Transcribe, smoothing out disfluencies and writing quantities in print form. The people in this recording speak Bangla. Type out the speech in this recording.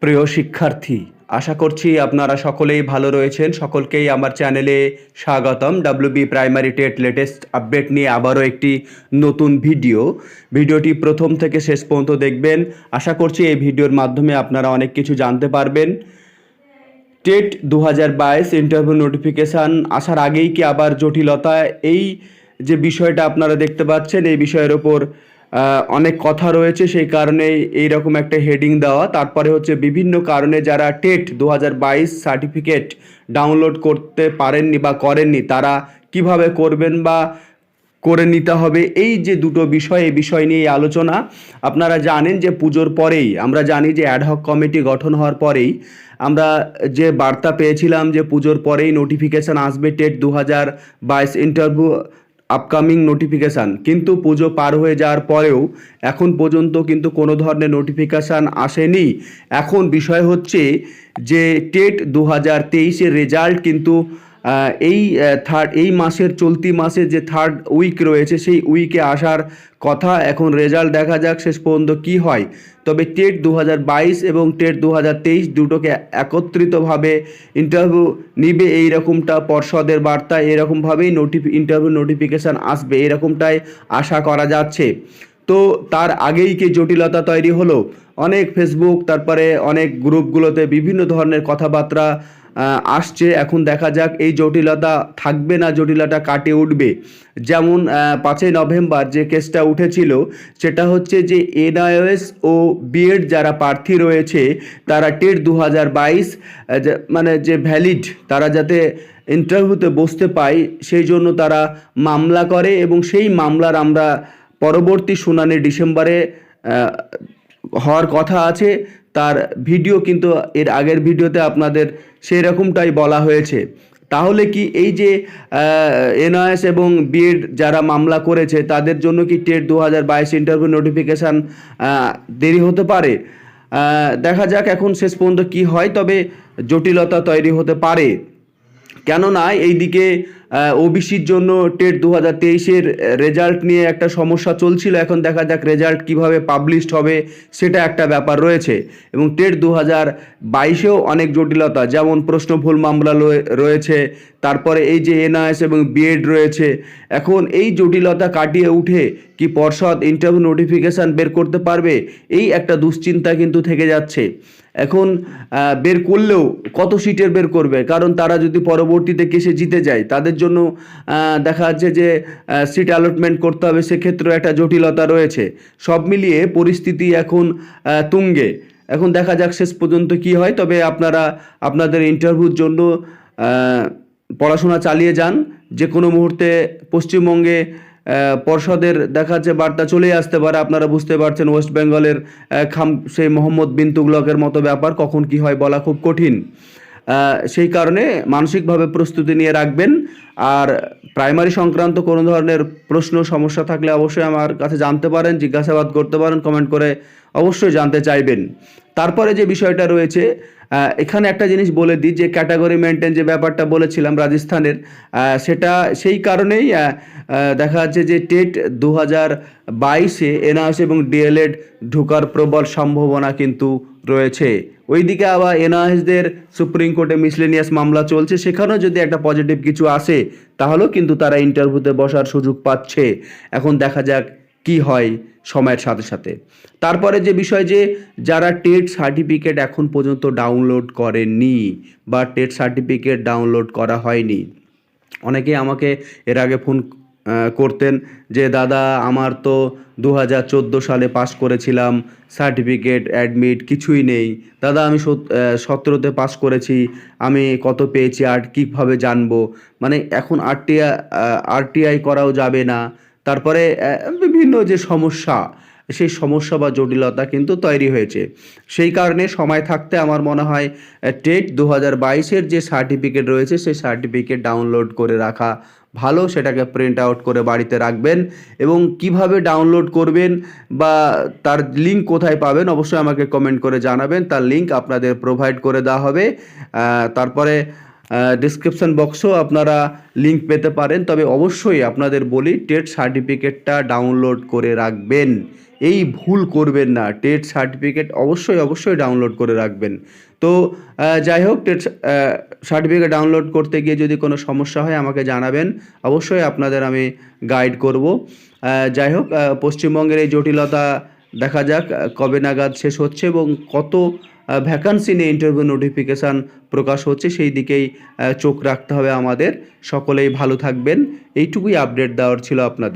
প্রিয় শিক্ষার্থী, আশা করছি আপনারা সকলেই ভালো রয়েছেন। সকলকেই আমার চ্যানেলে স্বাগতম। WB primary TET latest update নিয়ে আবারও একটি নতুন ভিডিওটি প্রথম থেকে শেষ পর্যন্ত দেখবেন। আশা করছি এই ভিডিওর মাধ্যমে আপনারা অনেক কিছু জানতে পারবেন। টেট 2022 ইন্টারভিউ নোটিফিকেশান আসার আগেই কি আবার জটিলতা? এই যে বিষয়টা আপনারা দেখতে পাচ্ছেন, এই বিষয়ের ওপর অনেক কথা রয়েছে, সেই কারণে এইরকম একটা হেডিং দেওয়া। তারপরে হচ্ছে বিভিন্ন কারণে যারা টেট 2022 সার্টিফিকেট ডাউনলোড করতে পারেননি বা করেননি, তারা কিভাবে করবেন বা করে নিতে হবে, এই যে দুটো বিষয়, এই বিষয় নিয়ে আলোচনা। আপনারা জানেন যে পুজোর পরেই, আমরা জানি যে অ্যাডহক কমিটি গঠন হওয়ার পরেই আমরা যে বার্তা পেয়েছিলাম যে পুজোর পরেই নোটিফিকেশান আসবে টেট 2022 ইন্টারভিউ আপকামিং নোটিফিকেশান। কিন্তু পুজো পার হয়ে যাওয়ার পরেও এখন পর্যন্ত কিন্তু কোনো ধরনের নোটিফিকেশান আসেনি। এখন বিষয় হচ্ছে যে টেট 2023-এর রেজাল্ট কিন্তু এই মাসের চলতি মাসে যে থার্ড উইক রয়েছে সেই উইকে আসার কথা। এখন রেজাল্ট দেখা যাক শেষ পর্যন্ত কি হয়। তবে টেট 2022 এবং টেট 2023 দুটোকে একত্রিতভাবে ইন্টারভিউ নিবে, এইরকমটা পর্ষদের বার্তা। এরকমভাবেই ইন্টারভিউ নোটিফিকেশান আসবে, এরকমটাই আশা করা যাচ্ছে। তো তার আগেই কি জটিলতা তৈরি হলো? অনেক ফেসবুক, তারপরে অনেক গ্রুপগুলোতে বিভিন্ন ধরনের কথাবার্তা আসছে। এখন দেখা যাক এই জটিলতা থাকবে না জটিলতা কাটিয়ে উঠবে। যেমন 5ই নভেম্বর যে কেসটা উঠেছিল, সেটা হচ্ছে যে এনআইওএস ও বিএড যারা প্রার্থী রয়েছে তারা টেট 2022 মানে যে ভ্যালিড, তারা যাতে ইন্টারভিউতে বসতে পায় সেই জন্য তারা মামলা করে, এবং সেই মামলার আমরা পরবর্তী শুনানি ডিসেম্বরে হওয়ার কথা আছে। তার ভিডিও কিন্তু এর আগের ভিডিওতে আপনাদের সেই রকমটাই বলা হয়েছে। তাহলে কি এই যে এনআইএস এবং বিএড যারা মামলা করেছে তাদের জন্য কি টেট 2022 ইন্টারভিউ নোটিফিকেশান দেরি হতে পারে? দেখা যাক এখন শেষ পর্যন্ত কি হয়। তবে জটিলতা তৈরি হতে পারে, কেননা এইদিকে ওবিসির জন্য টেট 2023-এর রেজাল্ট নিয়ে একটা সমস্যা চলছিল। এখন দেখা যাক রেজাল্ট কিভাবে পাবলিশড হবে, সেটা একটা ব্যাপার রয়েছে। এবং টেট 2022-এও অনেক জটিলতা, যেমন প্রশ্ন ভুল মামলা রয়েছে, তারপরে এই যে এনআইএস এবং বিএড রয়েছে। এখন এই জটিলতা কাটিয়ে উঠে কি পর্ষদ ইন্টারভিউ নোটিফিকেশান বের করতে পারবে, এই একটা দুশ্চিন্তা কিন্তু থেকে যাচ্ছে। এখন বের করলেও কত সিটের বের করবে? কারণ তারা যদি পরবর্তীতে কেসে জিতে যায়, তাদের জন্য দেখা যাচ্ছে যে সিট অ্যালটমেন্ট করতে হবে, সেক্ষেত্রেও একটা জটিলতা রয়েছে। সব মিলিয়ে পরিস্থিতি এখন তুঙ্গে। এখন দেখা যাক শেষ পর্যন্ত কি হয়। তবে আপনারা আপনাদের ইন্টারভিউর জন্য পড়াশোনা চালিয়ে যান। যে কোনো মুহূর্তে পশ্চিমবঙ্গে পর্ষদের দেখা যাচ্ছে বার্তা চলেই আসতে পারে। আপনারা বুঝতে পারছেন ওয়েস্ট বেঙ্গলের সেই মোহাম্মদ বিন তুগলকের মতো ব্যাপার, কখন কি হয় বলা খুব কঠিন। সেই কারণে মানসিকভাবে প্রস্তুতি নিয়ে রাখবেন। আর প্রাইমারি সংক্রান্ত কোনো ধরনের প্রশ্ন সমস্যা থাকলে অবশ্যই আমার কাছে জানতে পারেন, জিজ্ঞাসাবাদ করতে পারেন, কমেন্ট করে অবশ্যই জানতে চাইবেন। তারপরে যে বিষয়টা রয়েছে, এখানে একটা জিনিস বলে দিই যে ক্যাটাগরি মেনটেন যে ব্যাপারটা বলেছিলাম রাজস্থানের, সেটা সেই কারণেই দেখা যাচ্ছে যে টেট 2022-এ এনআরএস এবং ডিএলএড ঢোকার প্রবল সম্ভাবনা কিন্তু রয়েছে। ওইদিকে আবার এনআরএসদের সুপ্রিম কোর্টে মিসলেনিয়াস মামলা চলছে, সেখানেও যদি একটা পজিটিভ কিছু আসে তাহলেও কিন্তু তারা ইন্টারভিউতে বসার সুযোগ পাচ্ছে। এখন দেখা যাক কি হয় সময়ের সাথে সাথে। তারপরে যে বিষয়, যে যারা টেট সার্টিফিকেট এখন পর্যন্ত ডাউনলোড করেননি বা টেট সার্টিফিকেট ডাউনলোড করা হয়নি, অনেকেই আমাকে এর আগে ফোন করতেন যে দাদা আমার তো 2014 সালে পাস করেছিলাম, সার্টিফিকেট অ্যাডমিট কিছুই নেই। দাদা আমি 17-তে পাস করেছি, আমি কত পেয়েছি আর কীভাবে জানবো? মানে এখন আরটিআই করাও যাবে না। তারপরে বিভিন্ন যে সমস্যা, সেই সমস্যা বা জটিলতা কিন্তু তৈরি হয়েছে। সেই কারণে সময় থাকতে আমার মনে হয় টেট 2022-এর যে সার্টিফিকেট রয়েছে সেই সার্টিফিকেট ডাউনলোড করে রাখা ভালো। সেটাকে প্রিন্ট আউট করে বাড়িতে রাখবেন, এবং কিভাবে ডাউনলোড করবেন বা তার লিঙ্ক কোথায় পাবেন অবশ্যই আমাকে কমেন্ট করে জানাবেন। তার লিঙ্ক আপনাদের প্রোভাইড করে দেওয়া হবে। তারপরে ডিসক্রিপশন বক্সেও আপনারা লিঙ্ক পেতে পারেন। তবে অবশ্যই আপনাদের বলি টেট সার্টিফিকেটটা ডাউনলোড করে রাখবেন, এই ভুল করবেন না। টেট সার্টিফিকেট অবশ্যই ডাউনলোড করে রাখবেন। তো যাই হোক, টেট সার্টিফিকেট ডাউনলোড করতে গিয়ে যদি কোনো সমস্যা হয় আমাকে জানাবেন, অবশ্যই আপনাদের আমি গাইড করব। যাই হোক, পশ্চিমবঙ্গের এই জটিলতা দেখা যাক কবে নাগাদ শেষ হচ্ছে এবং কত ভ্যাকান্সি নিয়ে ইন্টারভিউ নোটিফিকেশান প্রকাশ হচ্ছে, সেই দিকেই চোখ রাখতে হবে আমাদের। সকলেই ভালো থাকবেন, এইটুকুই আপডেট দেওয়ার ছিল আপনাদের।